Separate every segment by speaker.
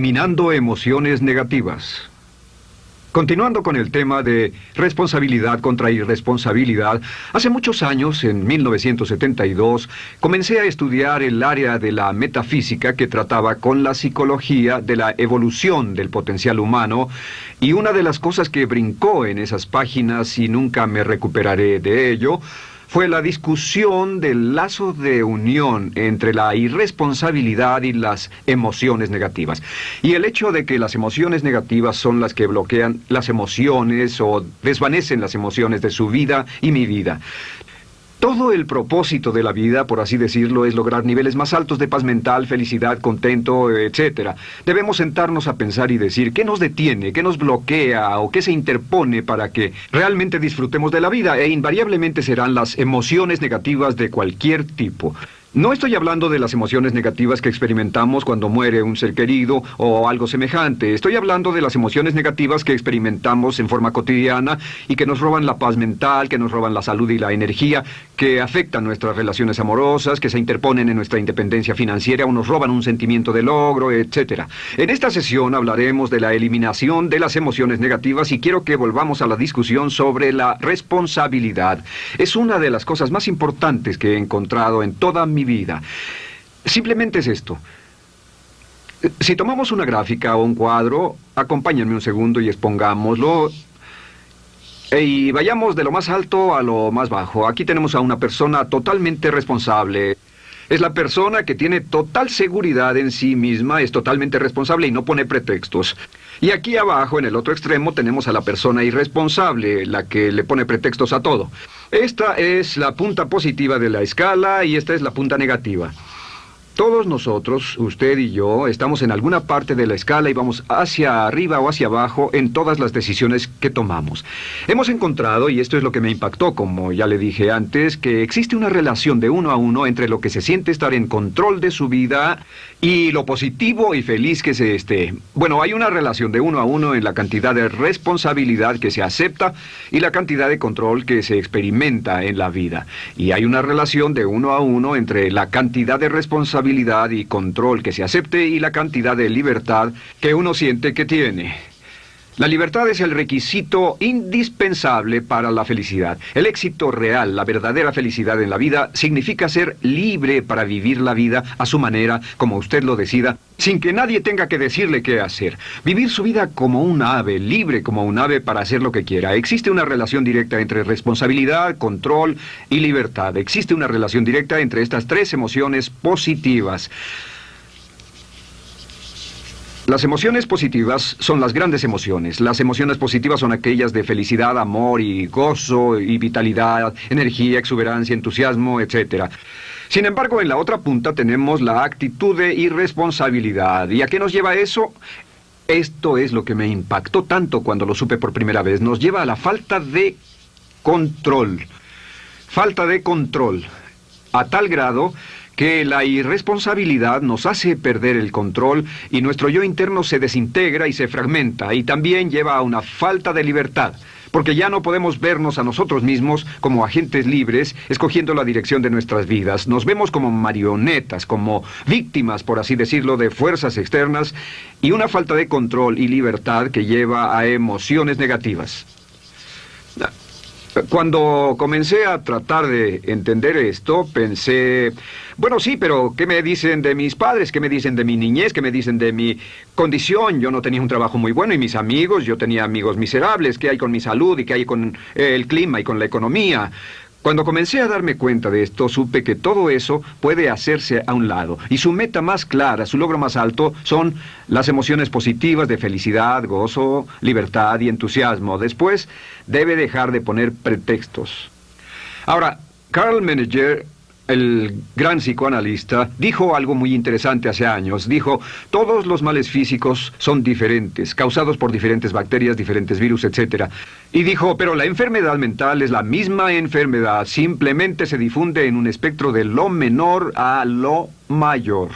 Speaker 1: Minando emociones negativas. Continuando con el tema de responsabilidad contra irresponsabilidad, hace muchos años, en 1972, comencé a estudiar el área de la metafísica que trataba con la psicología de la evolución del potencial humano, y una de las cosas que brincó en esas páginas, y nunca me recuperaré de ello, fue la discusión del lazo de unión entre la irresponsabilidad y las emociones negativas. Y el hecho de que las emociones negativas son las que bloquean las emociones o desvanecen las emociones de su vida y mi vida. Todo el propósito de la vida, por así decirlo, es lograr niveles más altos de paz mental, felicidad, contento, etc. Debemos sentarnos a pensar y decir qué nos detiene, qué nos bloquea o qué se interpone para que realmente disfrutemos de la vida, e invariablemente serán las emociones negativas de cualquier tipo. No estoy hablando de las emociones negativas que experimentamos cuando muere un ser querido o algo semejante. Estoy hablando de las emociones negativas que experimentamos en forma cotidiana y que nos roban la paz mental, que nos roban la salud y la energía, que afectan nuestras relaciones amorosas, que se interponen en nuestra independencia financiera o nos roban un sentimiento de logro, etc. En esta sesión hablaremos de la eliminación de las emociones negativas y quiero que volvamos a la discusión sobre la responsabilidad. Es una de las cosas más importantes que he encontrado en toda mi vida. Simplemente es esto. Si tomamos una gráfica o un cuadro, acompáñenme un segundo y expongámoslo. Y vayamos de lo más alto a lo más bajo. Aquí tenemos a una persona totalmente responsable. Es la persona que tiene total seguridad en sí misma, es totalmente responsable y no pone pretextos. Y aquí abajo, en el otro extremo, tenemos a la persona irresponsable, la que le pone pretextos a todo. Esta es la punta positiva de la escala y esta es la punta negativa. Todos nosotros, usted y yo, estamos en alguna parte de la escala y vamos hacia arriba o hacia abajo en todas las decisiones que tomamos. Hemos encontrado, y esto es lo que me impactó, como ya le dije antes, que existe una relación de uno a uno entre lo que se siente estar en control de su vida y lo positivo y feliz que se esté. Bueno, hay una relación de uno a uno en la cantidad de responsabilidad que se acepta y la cantidad de control que se experimenta en la vida. Y hay una relación de uno a uno entre la cantidad de responsabilidad y control que se acepte y la cantidad de libertad que uno siente que tiene. La libertad es el requisito indispensable para la felicidad. El éxito real, la verdadera felicidad en la vida, significa ser libre para vivir la vida a su manera, como usted lo decida, sin que nadie tenga que decirle qué hacer. Vivir su vida como un ave, libre como un ave para hacer lo que quiera. Existe una relación directa entre responsabilidad, control y libertad. Existe una relación directa entre estas tres emociones positivas. Las emociones positivas son las grandes emociones. Las emociones positivas son aquellas de felicidad, amor y gozo y vitalidad, energía, exuberancia, entusiasmo, etc. Sin embargo, en la otra punta tenemos la actitud de irresponsabilidad. ¿Y a qué nos lleva eso? Esto es lo que me impactó tanto cuando lo supe por primera vez. Nos lleva a la falta de control. Falta de control. A tal grado que la irresponsabilidad nos hace perder el control y nuestro yo interno se desintegra y se fragmenta, y también lleva a una falta de libertad, porque ya no podemos vernos a nosotros mismos como agentes libres, escogiendo la dirección de nuestras vidas. Nos vemos como marionetas, como víctimas, por así decirlo, de fuerzas externas, y una falta de control y libertad que lleva a emociones negativas. Cuando comencé a tratar de entender esto, pensé, bueno, sí, pero ¿qué me dicen de mis padres? ¿Qué me dicen de mi niñez? ¿Qué me dicen de mi condición? Yo no tenía un trabajo muy bueno y mis amigos, yo tenía amigos miserables. ¿Qué hay con mi salud y qué hay con el clima y con la economía? Cuando comencé a darme cuenta de esto, supe que todo eso puede hacerse a un lado. Y su meta más clara, su logro más alto, son las emociones positivas de felicidad, gozo, libertad y entusiasmo. Después, debe dejar de poner pretextos. Ahora, Carl Menninger, el gran psicoanalista, dijo algo muy interesante hace años. Dijo, todos los males físicos son diferentes, causados por diferentes bacterias, diferentes virus, etc. Y dijo, pero la enfermedad mental es la misma enfermedad, simplemente se difunde en un espectro de lo menor a lo mayor.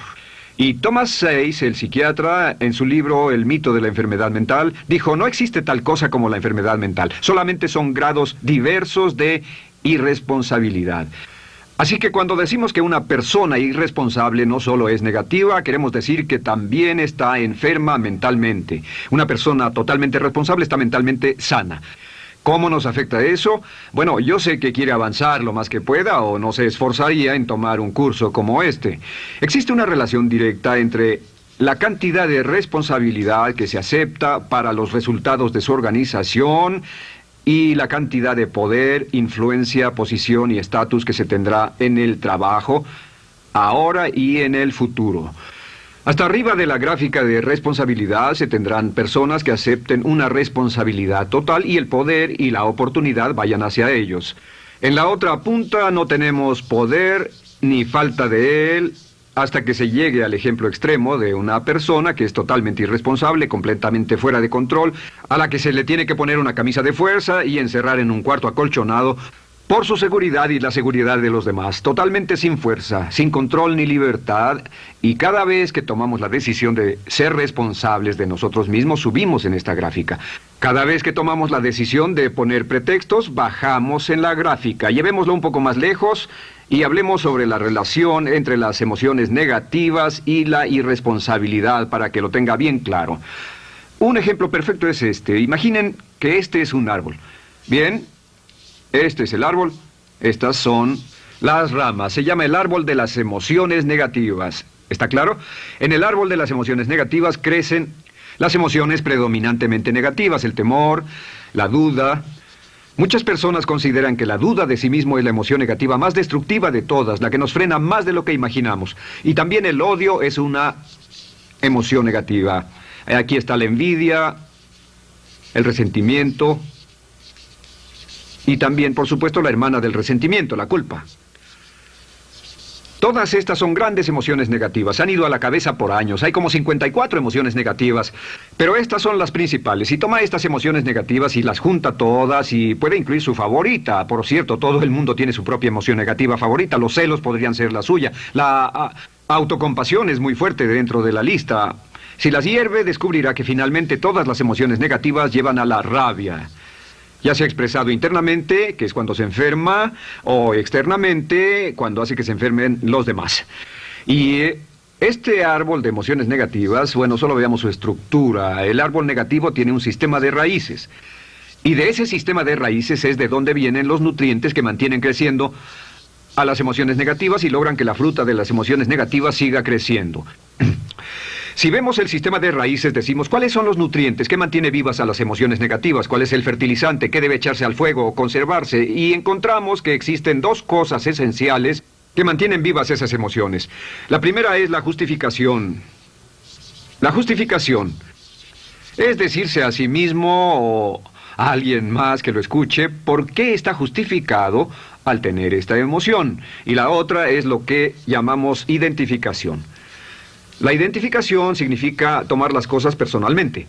Speaker 1: Y Thomas Sayce, el psiquiatra, en su libro El mito de la enfermedad mental, dijo, no existe tal cosa como la enfermedad mental, solamente son grados diversos de irresponsabilidad. Así que cuando decimos que una persona irresponsable no solo es negativa, queremos decir que también está enferma mentalmente. Una persona totalmente responsable está mentalmente sana. ¿Cómo nos afecta eso? Bueno, yo sé que quiere avanzar lo más que pueda o no se esforzaría en tomar un curso como este. Existe una relación directa entre la cantidad de responsabilidad que se acepta para los resultados de su organización y la cantidad de poder, influencia, posición y estatus que se tendrá en el trabajo, ahora y en el futuro. Hasta arriba de la gráfica de responsabilidad se tendrán personas que acepten una responsabilidad total y el poder y la oportunidad vayan hacia ellos. En la otra punta no tenemos poder ni falta de él, hasta que se llegue al ejemplo extremo de una persona que es totalmente irresponsable, completamente fuera de control, a la que se le tiene que poner una camisa de fuerza y encerrar en un cuarto acolchonado por su seguridad y la seguridad de los demás, totalmente sin fuerza, sin control ni libertad, y cada vez que tomamos la decisión de ser responsables de nosotros mismos, subimos en esta gráfica. Cada vez que tomamos la decisión de poner pretextos, bajamos en la gráfica. Llevémoslo un poco más lejos y hablemos sobre la relación entre las emociones negativas y la irresponsabilidad para que lo tenga bien claro. Un ejemplo perfecto es este. Imaginen que este es un árbol. Bien, este es el árbol, estas son las ramas. Se llama el árbol de las emociones negativas. ¿Está claro? En el árbol de las emociones negativas crecen las emociones predominantemente negativas, el temor, la duda. Muchas personas consideran que la duda de sí mismo es la emoción negativa más destructiva de todas, la que nos frena más de lo que imaginamos. Y también el odio es una emoción negativa. Aquí está la envidia, el resentimiento y también, por supuesto, la hermana del resentimiento, la culpa. Todas estas son grandes emociones negativas. Han ido a la cabeza por años. Hay como 54 emociones negativas. Pero estas son las principales. Si toma estas emociones negativas y las junta todas y puede incluir su favorita. Por cierto, todo el mundo tiene su propia emoción negativa favorita. Los celos podrían ser la suya. La autocompasión es muy fuerte dentro de la lista. Si las hierve, descubrirá que finalmente todas las emociones negativas llevan a la rabia. Ya sea expresado internamente, que es cuando se enferma, o externamente, cuando hace que se enfermen los demás. Y este árbol de emociones negativas, bueno, solo veamos su estructura. El árbol negativo tiene un sistema de raíces. Y de ese sistema de raíces es de donde vienen los nutrientes que mantienen creciendo a las emociones negativas y logran que la fruta de las emociones negativas siga creciendo. Si vemos el sistema de raíces, decimos, ¿cuáles son los nutrientes que mantiene vivas a las emociones negativas? ¿Cuál es el fertilizante? ¿Qué debe echarse al fuego o conservarse? Y encontramos que existen dos cosas esenciales que mantienen vivas esas emociones. La primera es la justificación. La justificación es decirse a sí mismo o a alguien más que lo escuche por qué está justificado al tener esta emoción. Y la otra es lo que llamamos identificación. La identificación significa tomar las cosas personalmente.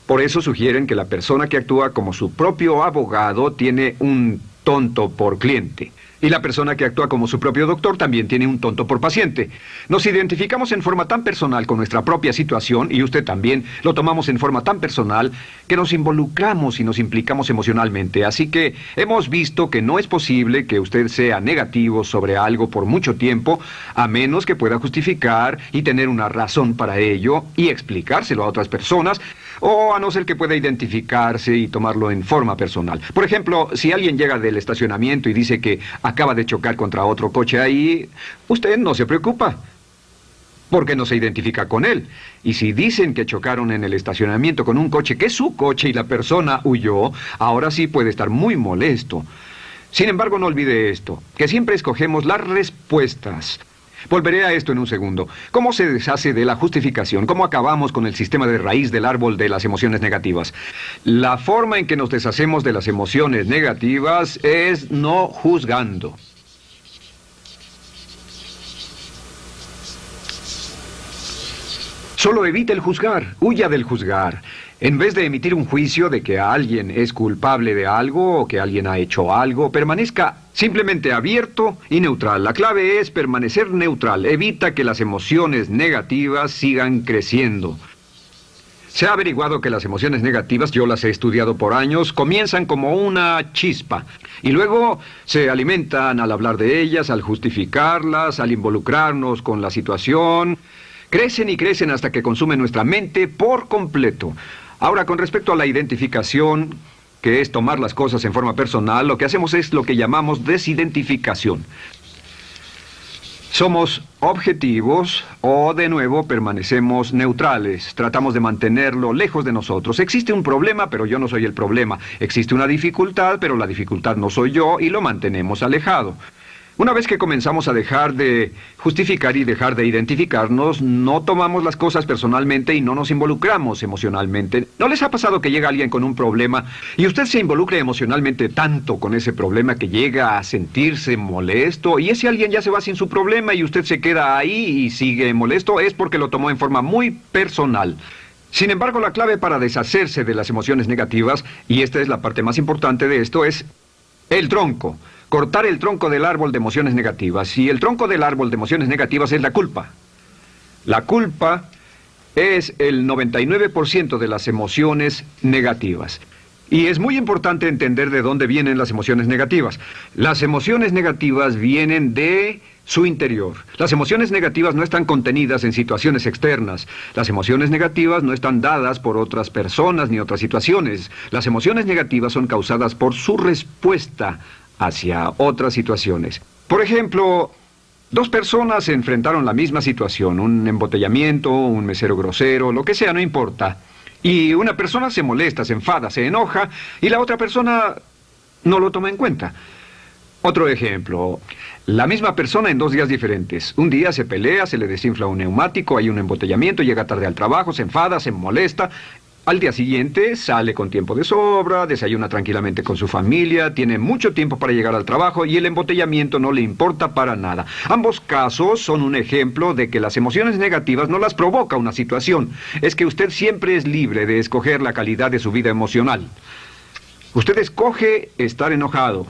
Speaker 1: Por eso sugieren que la persona que actúa como su propio abogado tiene un tonto por cliente. Y la persona que actúa como su propio doctor también tiene un tonto por paciente. Nos identificamos en forma tan personal con nuestra propia situación, y usted también, lo tomamos en forma tan personal, que nos involucramos y nos implicamos emocionalmente. Así que hemos visto que no es posible que usted sea negativo sobre algo por mucho tiempo, a menos que pueda justificar y tener una razón para ello y explicárselo a otras personas, o a no ser que pueda identificarse y tomarlo en forma personal. Por ejemplo, si alguien llega del estacionamiento y dice que acaba de chocar contra otro coche ahí, usted no se preocupa, porque no se identifica con él. Y si dicen que chocaron en el estacionamiento con un coche que es su coche y la persona huyó, ahora sí puede estar muy molesto. Sin embargo, no olvide esto, que siempre escogemos las respuestas. Volveré a esto en un segundo. ¿Cómo se deshace de la justificación? ¿Cómo acabamos con el sistema de raíz del árbol de las emociones negativas? La forma en que nos deshacemos de las emociones negativas es no juzgando. Solo evite el juzgar, huya del juzgar. En vez de emitir un juicio de que alguien es culpable de algo o que alguien ha hecho algo, permanezca simplemente abierto y neutral. La clave es permanecer neutral. Evita que las emociones negativas sigan creciendo. Se ha averiguado que las emociones negativas, yo las he estudiado por años, comienzan como una chispa y luego se alimentan al hablar de ellas, al justificarlas, al involucrarnos con la situación. Crecen y crecen hasta que consumen nuestra mente por completo. Ahora, con respecto a la identificación, que es tomar las cosas en forma personal, lo que hacemos es lo que llamamos desidentificación. Somos objetivos o, de nuevo, permanecemos neutrales. Tratamos de mantenerlo lejos de nosotros. Existe un problema, pero yo no soy el problema. Existe una dificultad, pero la dificultad no soy yo, y lo mantenemos alejado. Una vez que comenzamos a dejar de justificar y dejar de identificarnos, no tomamos las cosas personalmente y no nos involucramos emocionalmente. ¿No les ha pasado que llega alguien con un problema y usted se involucra emocionalmente tanto con ese problema que llega a sentirse molesto y ese alguien ya se va sin su problema y usted se queda ahí y sigue molesto? Es porque lo tomó en forma muy personal. Sin embargo, la clave para deshacerse de las emociones negativas, y esta es la parte más importante de esto, es el tronco. Cortar el tronco del árbol de emociones negativas. Y el tronco del árbol de emociones negativas es la culpa. La culpa es el 99% de las emociones negativas. Y es muy importante entender de dónde vienen las emociones negativas. Las emociones negativas vienen de su interior. Las emociones negativas no están contenidas en situaciones externas. Las emociones negativas no están dadas por otras personas ni otras situaciones. Las emociones negativas son causadas por su respuesta hacia otras situaciones. Por ejemplo, dos personas enfrentaron la misma situación, un embotellamiento, un mesero grosero, lo que sea, no importa. Y una persona se molesta, se enfada, se enoja, y la otra persona no lo toma en cuenta. Otro ejemplo, la misma persona en 2 días diferentes. Un día se pelea, se le desinfla un neumático, hay un embotellamiento, llega tarde al trabajo, se enfada, se molesta. Al día siguiente sale con tiempo de sobra, desayuna tranquilamente con su familia, tiene mucho tiempo para llegar al trabajo y el embotellamiento no le importa para nada. Ambos casos son un ejemplo de que las emociones negativas no las provoca una situación. Es que usted siempre es libre de escoger la calidad de su vida emocional. Usted escoge estar enojado.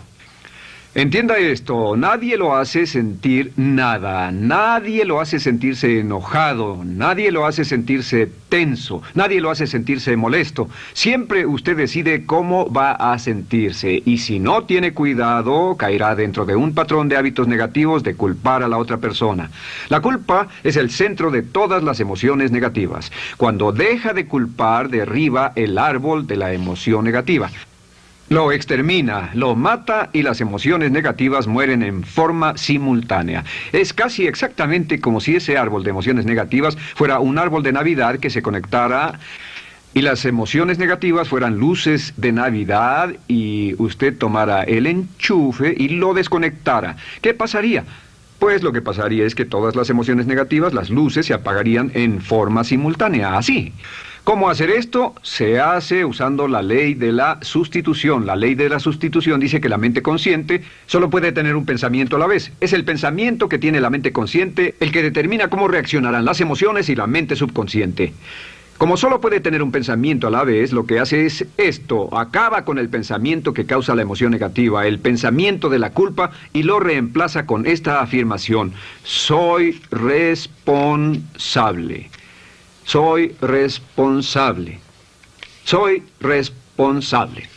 Speaker 1: Entienda esto, nadie lo hace sentir nada, nadie lo hace sentirse enojado, nadie lo hace sentirse tenso, nadie lo hace sentirse molesto. Siempre usted decide cómo va a sentirse y si no tiene cuidado, caerá dentro de un patrón de hábitos negativos de culpar a la otra persona. La culpa es el centro de todas las emociones negativas. Cuando deja de culpar, derriba el árbol de la emoción negativa. Lo extermina, lo mata y las emociones negativas mueren en forma simultánea. Es casi exactamente como si ese árbol de emociones negativas fuera un árbol de Navidad que se conectara y las emociones negativas fueran luces de Navidad y usted tomara el enchufe y lo desconectara. ¿Qué pasaría? Pues lo que pasaría es que todas las emociones negativas, las luces, se apagarían en forma simultánea, así. ¿Cómo hacer esto? Se hace usando la ley de la sustitución. La ley de la sustitución dice que la mente consciente solo puede tener un pensamiento a la vez. Es el pensamiento que tiene la mente consciente el que determina cómo reaccionarán las emociones y la mente subconsciente. Como solo puede tener un pensamiento a la vez, lo que hace es esto: acaba con el pensamiento que causa la emoción negativa, el pensamiento de la culpa, y lo reemplaza con esta afirmación: soy responsable. Soy responsable. Soy responsable.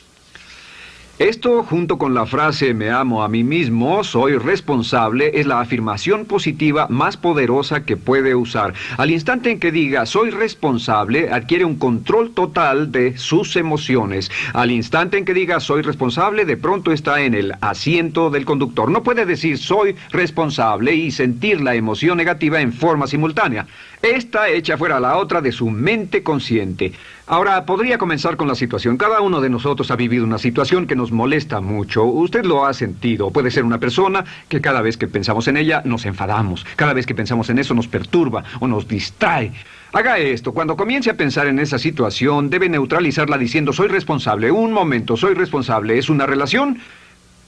Speaker 1: Esto, junto con la frase me amo a mí mismo, soy responsable, es la afirmación positiva más poderosa que puede usar. Al instante en que diga soy responsable, adquiere un control total de sus emociones. Al instante en que diga soy responsable, de pronto está en el asiento del conductor. No puede decir soy responsable y sentir la emoción negativa en forma simultánea. Esta echa fuera la otra de su mente consciente. Ahora, podría comenzar con la situación. Cada uno de nosotros ha vivido una situación que nos molesta mucho. Usted lo ha sentido. Puede ser una persona que cada vez que pensamos en ella nos enfadamos. Cada vez que pensamos en eso nos perturba o nos distrae. Haga esto. Cuando comience a pensar en esa situación, debe neutralizarla diciendo soy responsable. Un momento, soy responsable. ¿Es una relación?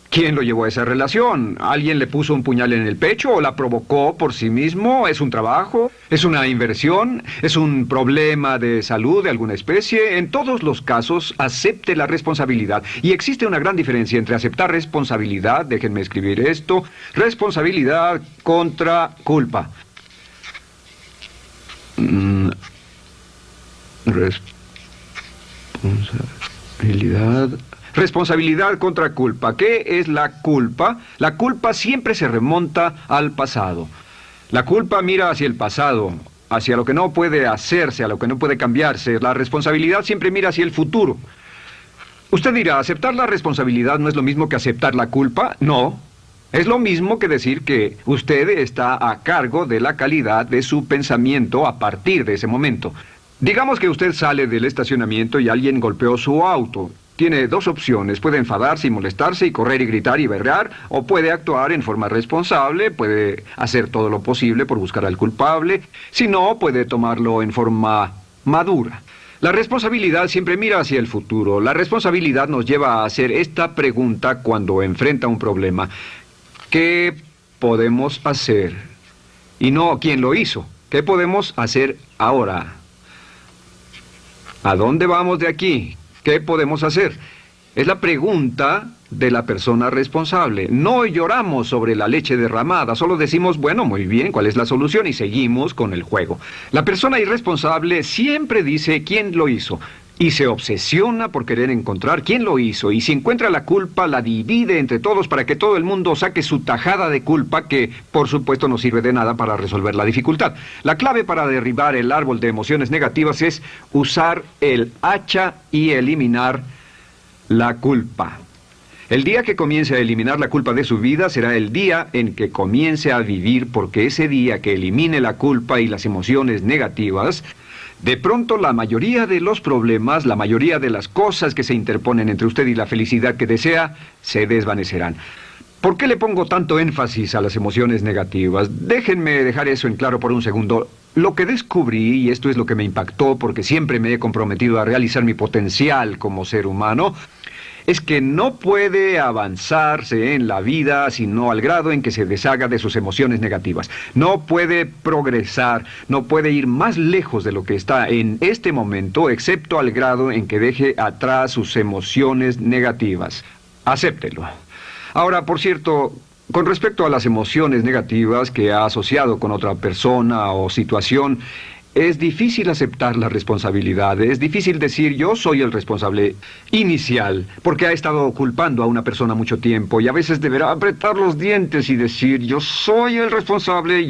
Speaker 1: ¿Quién lo llevó a esa relación? ¿Alguien le puso un puñal en el pecho o la provocó por sí mismo? ¿Es un trabajo? ¿Es una inversión? ¿Es un problema de salud de alguna especie? En todos los casos, acepte la responsabilidad. Y existe una gran diferencia entre aceptar responsabilidad, déjenme escribir esto, responsabilidad contra culpa. Responsabilidad. Responsabilidad contra culpa. ¿Qué es la culpa? La culpa siempre se remonta al pasado. La culpa mira hacia el pasado, hacia lo que no puede hacerse, a lo que no puede cambiarse. La responsabilidad siempre mira hacia el futuro. Usted dirá, ¿aceptar la responsabilidad no es lo mismo que aceptar la culpa? No. Es lo mismo que decir que usted está a cargo de la calidad de su pensamiento a partir de ese momento. Digamos que usted sale del estacionamiento y alguien golpeó su auto. Tiene dos opciones, puede enfadarse y molestarse y correr y gritar y berrear, o puede actuar en forma responsable, puede hacer todo lo posible por buscar al culpable, si no, puede tomarlo en forma madura. La responsabilidad siempre mira hacia el futuro. La responsabilidad nos lleva a hacer esta pregunta cuando enfrenta un problema. ¿Qué podemos hacer? Y no quién lo hizo. ¿Qué podemos hacer ahora? ¿A dónde vamos de aquí? ¿Qué podemos hacer? Es la pregunta de la persona responsable. No lloramos sobre la leche derramada, solo decimos, bueno, muy bien, ¿cuál es la solución? Y seguimos con el juego. La persona irresponsable siempre dice quién lo hizo y se obsesiona por querer encontrar quién lo hizo, y si encuentra la culpa la divide entre todos para que todo el mundo saque su tajada de culpa, que por supuesto no sirve de nada para resolver la dificultad. La clave para derribar el árbol de emociones negativas es usar el hacha y eliminar la culpa. El día que comience a eliminar la culpa de su vida será el día en que comience a vivir, porque ese día que elimine la culpa y las emociones negativas, de pronto la mayoría de los problemas, la mayoría de las cosas que se interponen entre usted y la felicidad que desea, se desvanecerán. ¿Por qué le pongo tanto énfasis a las emociones negativas? Déjenme dejar eso en claro por un segundo. Lo que descubrí, y esto es lo que me impactó porque siempre me he comprometido a realizar mi potencial como ser humano, es que no puede avanzarse en la vida sino al grado en que se deshaga de sus emociones negativas. No puede progresar, no puede ir más lejos de lo que está en este momento, excepto al grado en que deje atrás sus emociones negativas. Acéptelo. Ahora, por cierto, con respecto a las emociones negativas que ha asociado con otra persona o situación, es difícil aceptar la responsabilidad, es difícil decir yo soy el responsable inicial, porque ha estado culpando a una persona mucho tiempo y a veces deberá apretar los dientes y decir yo soy el responsable,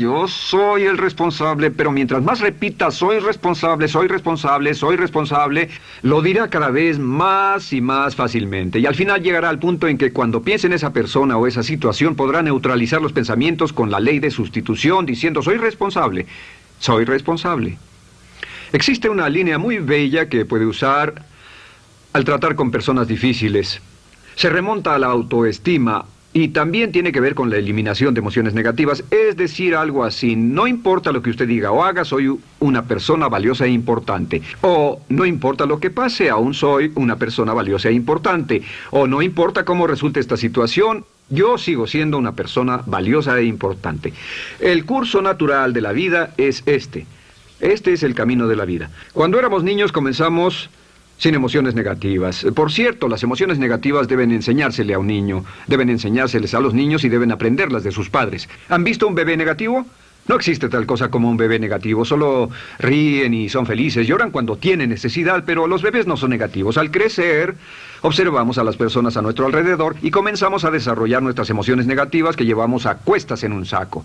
Speaker 1: pero mientras más repita soy responsable, lo dirá cada vez más y más fácilmente. Y al final llegará al punto en que cuando piense en esa persona o esa situación podrá neutralizar los pensamientos con la ley de sustitución diciendo soy responsable. Soy responsable. Existe una línea muy bella que puede usar al tratar con personas difíciles. Se remonta a la autoestima y también tiene que ver con la eliminación de emociones negativas. Es decir, algo así, no importa lo que usted diga o haga, soy una persona valiosa e importante. O no importa lo que pase, aún soy una persona valiosa e importante. O no importa cómo resulte esta situación, yo sigo siendo una persona valiosa e importante. El curso natural de la vida es este. Este es el camino de la vida. Cuando éramos niños comenzamos sin emociones negativas. Por cierto, las emociones negativas deben enseñársele a un niño, deben enseñárseles a los niños y deben aprenderlas de sus padres. ¿Han visto un bebé negativo? No existe tal cosa como un bebé negativo, solo ríen y son felices, lloran cuando tienen necesidad, pero los bebés no son negativos. Al crecer, observamos a las personas a nuestro alrededor y comenzamos a desarrollar nuestras emociones negativas que llevamos a cuestas en un saco.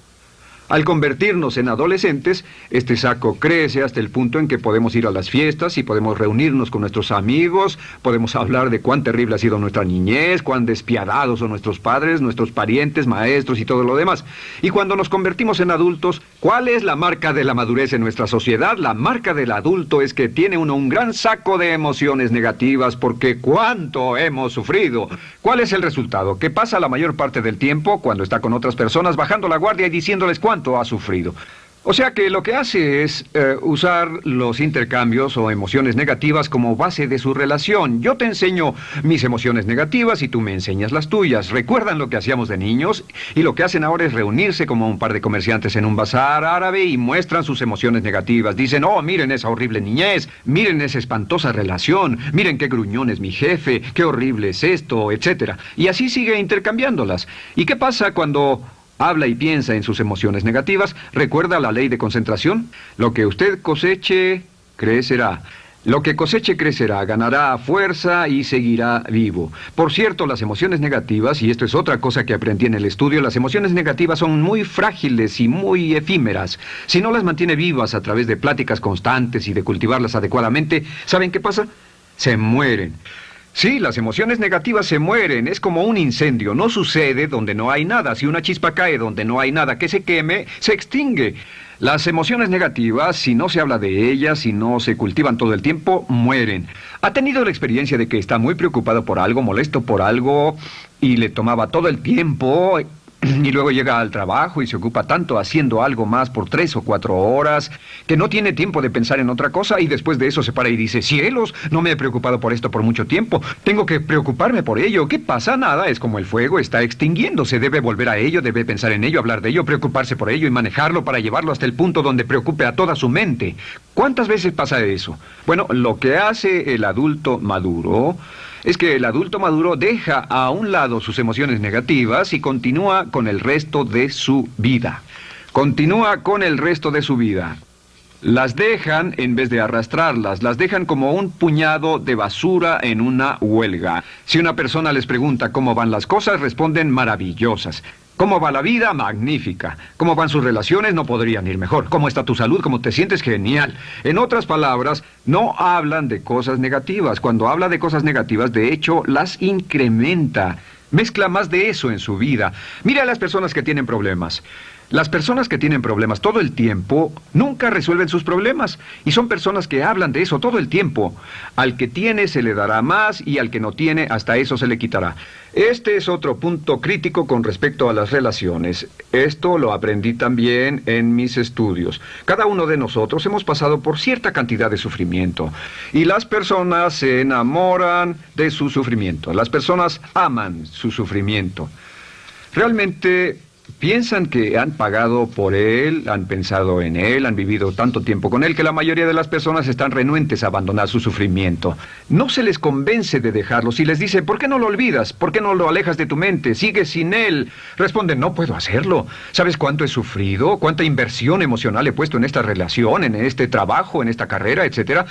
Speaker 1: Al convertirnos en adolescentes, este saco crece hasta el punto en que podemos ir a las fiestas y podemos reunirnos con nuestros amigos, podemos hablar de cuán terrible ha sido nuestra niñez, cuán despiadados son nuestros padres, nuestros parientes, maestros y todo lo demás. Y cuando nos convertimos en adultos, ¿cuál es la marca de la madurez en nuestra sociedad? La marca del adulto es que tiene uno un gran saco de emociones negativas porque ¿cuánto hemos sufrido? ¿Cuál es el resultado? Que pasa la mayor parte del tiempo cuando está con otras personas bajando la guardia y diciéndoles cuánto ha sufrido. O sea que lo que hace es usar los intercambios o emociones negativas como base de su relación. Yo te enseño mis emociones negativas y tú me enseñas las tuyas. ¿Recuerdan lo que hacíamos de niños? Y lo que hacen ahora es reunirse como un par de comerciantes en un bazar árabe y muestran sus emociones negativas. Dicen, oh, miren esa horrible niñez, miren esa espantosa relación, miren qué gruñón es mi jefe, qué horrible es esto, etc. Y así sigue intercambiándolas. ¿Y qué pasa cuando habla y piensa en sus emociones negativas? ¿Recuerda la ley de concentración? Lo que usted coseche, crecerá. Lo que coseche crecerá, ganará fuerza y seguirá vivo. Por cierto, las emociones negativas, y esto es otra cosa que aprendí en el estudio, las emociones negativas son muy frágiles y muy efímeras. Si no las mantiene vivas a través de pláticas constantes y de cultivarlas adecuadamente, ¿saben qué pasa? Se mueren. Sí, las emociones negativas se mueren, es como un incendio, no sucede donde no hay nada. Si una chispa cae donde no hay nada que se queme, se extingue. Las emociones negativas, si no se habla de ellas, si no se cultivan todo el tiempo, mueren. ¿Ha tenido la experiencia de que está muy preocupado por algo, molesto por algo, y le tomaba todo el tiempo, y luego llega al trabajo y se ocupa tanto haciendo algo más por 3 o 4 horas, que no tiene tiempo de pensar en otra cosa, y después de eso se para y dice, cielos, no me he preocupado por esto por mucho tiempo, tengo que preocuparme por ello? ¿Qué pasa? Nada, es como el fuego, está extinguiéndose, debe volver a ello, debe pensar en ello, hablar de ello, preocuparse por ello y manejarlo para llevarlo hasta el punto donde preocupe a toda su mente. ¿Cuántas veces pasa eso? Bueno, lo que hace el adulto maduro es que el adulto maduro deja a un lado sus emociones negativas y continúa con el resto de su vida. Continúa con el resto de su vida. Las dejan en vez de arrastrarlas, las dejan como un puñado de basura en una huelga. Si una persona les pregunta cómo van las cosas, responden maravillosas. ¿Cómo va la vida? Magnífica. ¿Cómo van sus relaciones? No podrían ir mejor. ¿Cómo está tu salud? ¿Cómo te sientes? Genial. En otras palabras, no hablan de cosas negativas. Cuando habla de cosas negativas, de hecho, las incrementa. Mezcla más de eso en su vida. Mira a las personas que tienen problemas. Las personas que tienen problemas todo el tiempo nunca resuelven sus problemas. Y son personas que hablan de eso todo el tiempo. Al que tiene se le dará más y al que no tiene hasta eso se le quitará. Este es otro punto crítico con respecto a las relaciones. Esto lo aprendí también en mis estudios. Cada uno de nosotros hemos pasado por cierta cantidad de sufrimiento. Y las personas se enamoran de su sufrimiento. Las personas aman su sufrimiento. Realmente piensan que han pagado por él, han pensado en él, han vivido tanto tiempo con él que la mayoría de las personas están renuentes a abandonar su sufrimiento. No se les convence de dejarlo. Si les dice, ¿por qué no lo olvidas? ¿Por qué no lo alejas de tu mente? ¿Sigues sin él? Responden, no puedo hacerlo. ¿Sabes cuánto he sufrido? ¿Cuánta inversión emocional he puesto en esta relación, en este trabajo, en esta carrera, etcétera?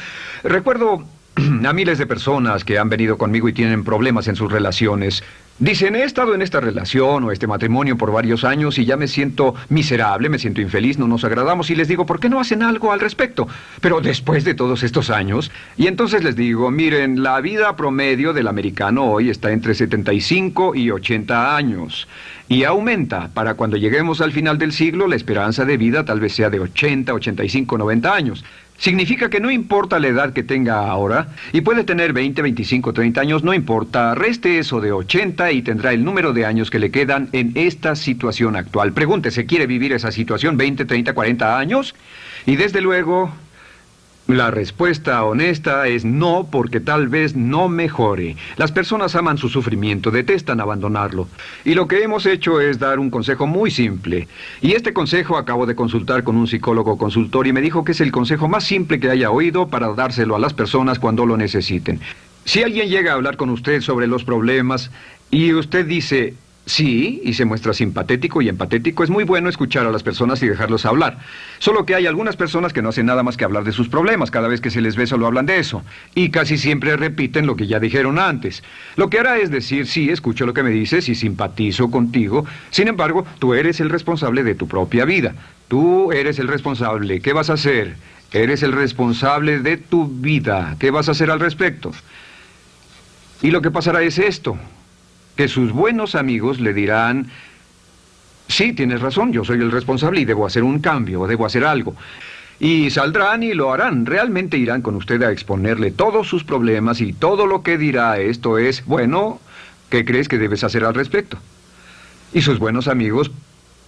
Speaker 1: Recuerdo a miles de personas que han venido conmigo y tienen problemas en sus relaciones. Dicen, he estado en esta relación o este matrimonio por varios años y ya me siento miserable, me siento infeliz, no nos agradamos, y les digo, ¿por qué no hacen algo al respecto? Pero después de todos estos años, y entonces les digo, miren, la vida promedio del americano hoy está entre 75 y 80 años. Y aumenta. Para cuando lleguemos al final del siglo, la esperanza de vida tal vez sea de 80, 85, 90 años. Significa que no importa la edad que tenga ahora, y puede tener 20, 25, 30 años, no importa, reste eso de 80 y tendrá el número de años que le quedan en esta situación actual. Pregúntese, ¿quiere vivir esa situación 20, 30, 40 años? Y desde luego, la respuesta honesta es no, porque tal vez no mejore. Las personas aman su sufrimiento, detestan abandonarlo. Y lo que hemos hecho es dar un consejo muy simple. Y este consejo acabo de consultar con un psicólogo consultor y me dijo que es el consejo más simple que haya oído para dárselo a las personas cuando lo necesiten. Si alguien llega a hablar con usted sobre los problemas y usted dice sí, y se muestra simpatético y empatético, es muy bueno escuchar a las personas y dejarlos hablar. Solo que hay algunas personas que no hacen nada más que hablar de sus problemas. Cada vez que se les ve solo hablan de eso. Y casi siempre repiten lo que ya dijeron antes. Lo que hará es decir, sí, escucho lo que me dices y simpatizo contigo. Sin embargo, tú eres el responsable de tu propia vida. Tú eres el responsable. ¿Qué vas a hacer? Eres el responsable de tu vida. ¿Qué vas a hacer al respecto? Y lo que pasará es esto, que sus buenos amigos le dirán, sí, tienes razón, yo soy el responsable y debo hacer un cambio, debo hacer algo. Y saldrán y lo harán, realmente irán con usted a exponerle todos sus problemas y todo lo que dirá esto es, bueno, ¿qué crees que debes hacer al respecto? Y sus buenos amigos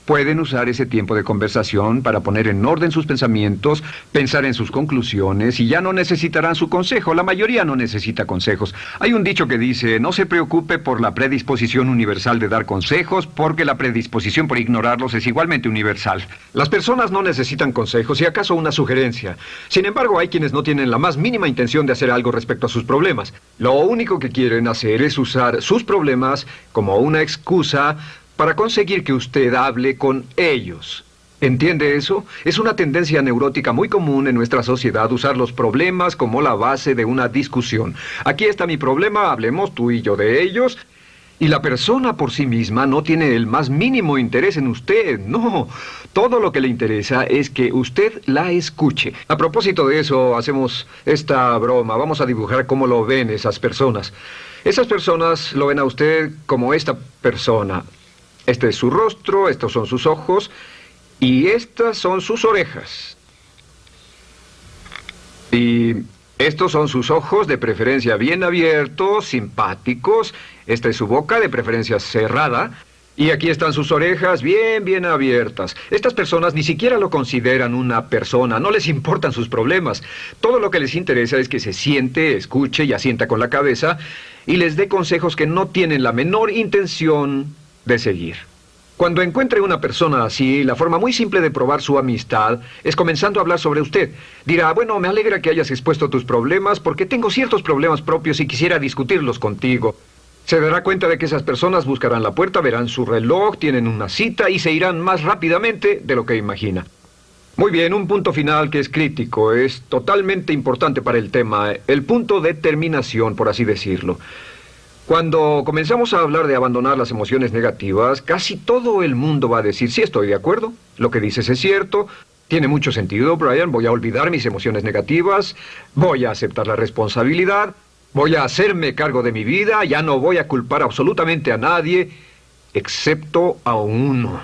Speaker 1: pueden usar ese tiempo de conversación para poner en orden sus pensamientos, pensar en sus conclusiones y ya no necesitarán su consejo. La mayoría no necesita consejos. Hay un dicho que dice, no se preocupe por la predisposición universal de dar consejos, porque la predisposición por ignorarlos es igualmente universal. Las personas no necesitan consejos, si acaso una sugerencia. Sin embargo, hay quienes no tienen la más mínima intención de hacer algo respecto a sus problemas. Lo único que quieren hacer es usar sus problemas como una excusa para conseguir que usted hable con ellos. ¿Entiende eso? Es una tendencia neurótica muy común en nuestra sociedad usar los problemas como la base de una discusión. Aquí está mi problema, hablemos tú y yo de ellos. Y la persona por sí misma no tiene el más mínimo interés en usted, no. Todo lo que le interesa es que usted la escuche. A propósito de eso, hacemos esta broma. Vamos a dibujar cómo lo ven esas personas. Esas personas lo ven a usted como esta persona. Este es su rostro, estos son sus ojos y estas son sus orejas. Y estos son sus ojos, de preferencia bien abiertos, simpáticos. Esta es su boca, de preferencia cerrada. Y aquí están sus orejas bien abiertas. Estas personas ni siquiera lo consideran una persona, no les importan sus problemas. Todo lo que les interesa es que se siente, escuche y asienta con la cabeza y les dé consejos que no tienen la menor intención de seguir. Cuando encuentre una persona así, la forma muy simple de probar su amistad es comenzando a hablar sobre usted. Dirá, bueno, me alegra que hayas expuesto tus problemas porque tengo ciertos problemas propios y quisiera discutirlos contigo. Se dará cuenta de que esas personas buscarán la puerta, verán su reloj, tienen una cita y se irán más rápidamente de lo que imagina. Muy bien, un punto final que es crítico, es totalmente importante para el tema, el punto de terminación, por así decirlo. Cuando comenzamos a hablar de abandonar las emociones negativas, casi todo el mundo va a decir, sí, estoy de acuerdo, lo que dices es cierto, tiene mucho sentido, Brian, voy a olvidar mis emociones negativas, voy a aceptar la responsabilidad, voy a hacerme cargo de mi vida, ya no voy a culpar absolutamente a nadie, excepto a uno.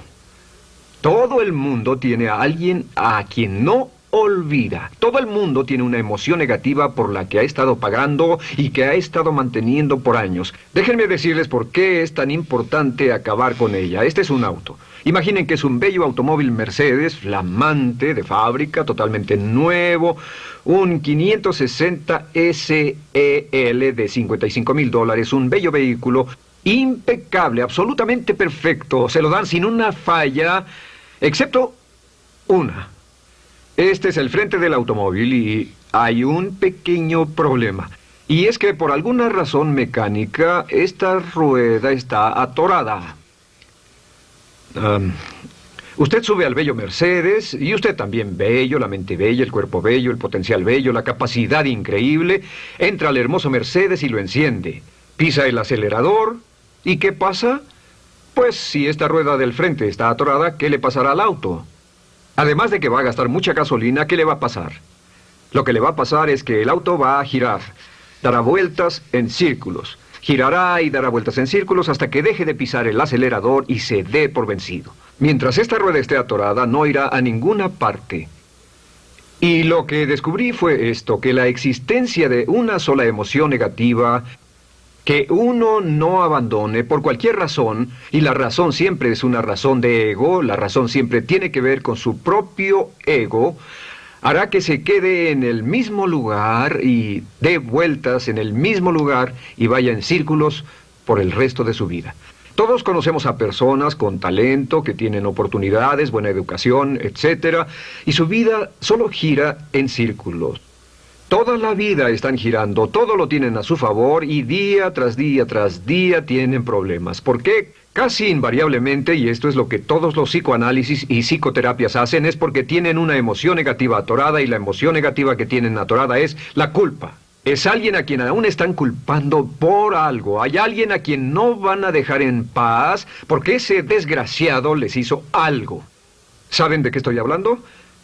Speaker 1: Todo el mundo tiene a alguien a quien no olvida. Todo el mundo tiene una emoción negativa por la que ha estado pagando y que ha estado manteniendo por años. Déjenme decirles por qué es tan importante acabar con ella. Este es un auto. Imaginen que es un bello automóvil Mercedes, flamante, de fábrica, totalmente nuevo, un 560 SEL de $55,000, un bello vehículo, impecable, absolutamente perfecto. Se lo dan sin una falla, excepto una. Este es el frente del automóvil y hay un pequeño problema. Y es que por alguna razón mecánica, esta rueda está atorada. Usted sube al bello Mercedes, y usted también bello, la mente bella, el cuerpo bello, el potencial bello, la capacidad increíble. Entra al hermoso Mercedes y lo enciende. Pisa el acelerador, ¿y qué pasa? Pues si esta rueda del frente está atorada, ¿qué le pasará al auto? Además de que va a gastar mucha gasolina, ¿qué le va a pasar? Lo que le va a pasar es que el auto va a girar, dará vueltas en círculos. Girará y dará vueltas en círculos hasta que deje de pisar el acelerador y se dé por vencido. Mientras esta rueda esté atorada, no irá a ninguna parte. Y lo que descubrí fue esto, que la existencia de una sola emoción negativa que uno no abandone por cualquier razón, y la razón siempre es una razón de ego, la razón siempre tiene que ver con su propio ego, hará que se quede en el mismo lugar y dé vueltas en el mismo lugar y vaya en círculos por el resto de su vida. Todos conocemos a personas con talento, que tienen oportunidades, buena educación, etc., y su vida solo gira en círculos. Toda la vida están girando, todo lo tienen a su favor y día tras día tras día tienen problemas. ¿Por qué? Casi invariablemente, y esto es lo que todos los psicoanálisis y psicoterapias hacen, es porque tienen una emoción negativa atorada y la emoción negativa que tienen atorada es la culpa. Es alguien a quien aún están culpando por algo. Hay alguien a quien no van a dejar en paz porque ese desgraciado les hizo algo. ¿Saben de qué estoy hablando?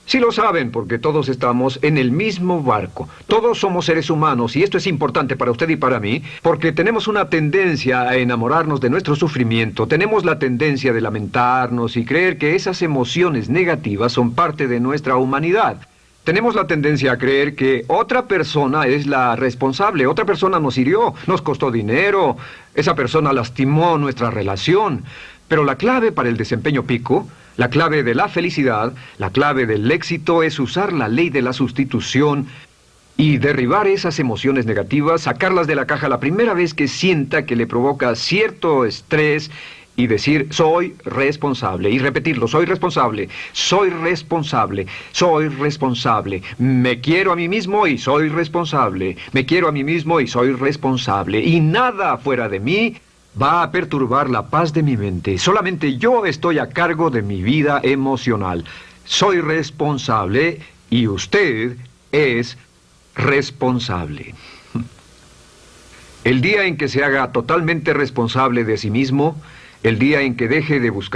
Speaker 1: Sí lo saben, porque todos estamos en el mismo barco. Todos somos seres humanos, y esto es importante para usted y para mí, porque tenemos una tendencia a enamorarnos de nuestro sufrimiento. Tenemos la tendencia de lamentarnos y creer que esas emociones negativas son parte de nuestra humanidad. Tenemos la tendencia a creer que otra persona es la responsable, otra persona nos hirió, nos costó dinero, esa persona lastimó nuestra relación. Pero la clave para el desempeño pico, la clave de la felicidad, la clave del éxito es usar la ley de la sustitución y derribar esas emociones negativas, sacarlas de la caja la primera vez que sienta que le provoca cierto estrés y decir, soy responsable, y repetirlo, soy responsable, soy responsable, soy responsable, me quiero a mí mismo y soy responsable, me quiero a mí mismo y soy responsable, y nada fuera de mí va a perturbar la paz de mi mente. Solamente yo estoy a cargo de mi vida emocional. Soy responsable y usted es responsable. El día en que se haga totalmente responsable de sí mismo, el día en que deje de buscar